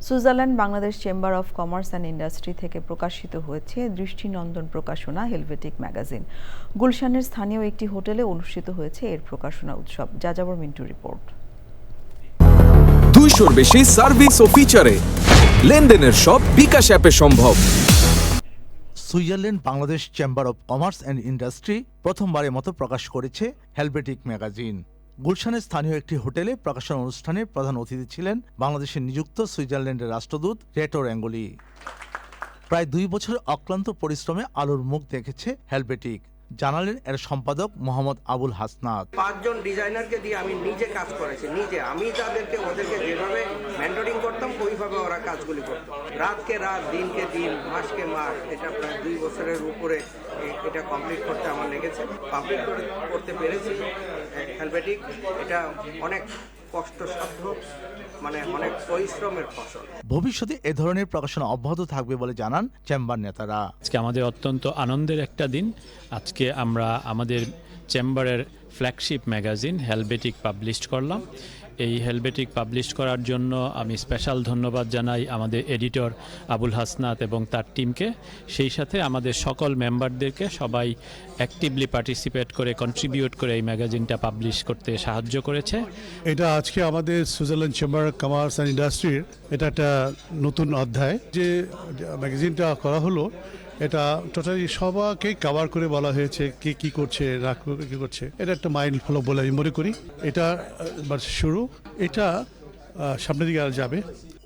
Switzerland Bangladesh chamber of commerce and industry থেকে প্রকাশিত হয়েছে দৃষ্টিনন্দন প্রকাশনা হেলভেটিক ম্যাগাজিন। গুলশানের স্থানীয় একটি হোটেলে অনুষ্ঠিত হয়েছে এর প্রকাশনা উৎসব। যাযাবর মিন্টু রিপোর্ট। 200-র বেশি সার্ভিস ও ফিচারে লেনদেনের সব বিকাশ অ্যাপে সম্ভব। Switzerland Bangladesh chamber of commerce and industry প্রথমবারের মতো প্রকাশ করেছে হেলভেটিক ম্যাগাজিন। গুলশানের স্থানীয় একটি হোটেলে প্রকাশনা অনুষ্ঠানে প্রধান অতিথি ছিলেন বাংলাদেশে নিযুক্ত সুইজারল্যান্ডের রাষ্ট্রদূত রেটো র্যাঙ্গলি। প্রায় 2 বছরের অক্লান্ত পরিশ্রমে আলোর মুখ দেখেছে হেলভেটিক, জানালেন এর সম্পাদক মোহাম্মদ আবুল হাসনাত। 5 জন ডিজাইনারকে দিয়ে আমি নিজে কাজ করেছি, আমি ওদেরকে যেভাবে মেন্টরিং করতাম ওইভাবে ওরা কাজগুলি করত। রাতকে রাত, দিনকে দিন, মাসকে মাস, এটা প্রায় 2 বছরের উপরে এটা কমপ্লিট করতে আমার লেগেছে। কমপ্লিট করতে পেরেছি হেলভেটিক। এটা অনেক কষ্টসাধ্য, অনেক পরিশ্রমের ফসল। ভবিষ্যতে এ ধরনের প্রকাশনা অব্যাহত থাকবে বলে জানান চেম্বার নেতারা। আজকে আমাদের অত্যন্ত আনন্দের একটা দিন। আজকে আমরা আমাদের চেম্বারের ফ্ল্যাগশিপ ম্যাগাজিন হেলভেটিক পাবলিশ করলাম। এই হেলভেটিক পাবলিশ করার জন্য আমি স্পেশাল ধন্যবাদ জানাই আমাদের এডিটর আবুল হাসনাত এবং তার টিমকে, সেই সাথে আমাদের সকল মেম্বারদেরকে। সবাই অ্যাক্টিভলি পার্টিসিপেট করে, কন্ট্রিবিউট করে এই ম্যাগাজিনটা পাবলিশ করতে সাহায্য করেছে। এটা আজকে আমাদের Switzerland chamber of commerce and ইন্ডাস্ট্রির এটা একটা নতুন অধ্যায়। যে ম্যাগাজিনটা করা হলো এটা টোটালি সবাইকে কভার করে বলা হয়েছে কে কী করছে না কী করছে। এটা একটা মাইন্ড ফলো বলে আমি মনে করি। এটা শুরু, এটা সামনের দিকে আর যাবে।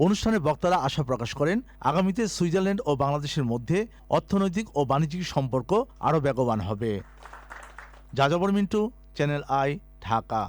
অনুষ্ঠানে বক্তারা আশা প্রকাশ করেন আগামীতে সুইজারল্যান্ড ও বাংলাদেশের মধ্যে অর্থনৈতিক ও বাণিজ্যিক সম্পর্ক আরও বেগবান হবে। যাযাবর মিন্টু, চ্যানেল আই, ঢাকা।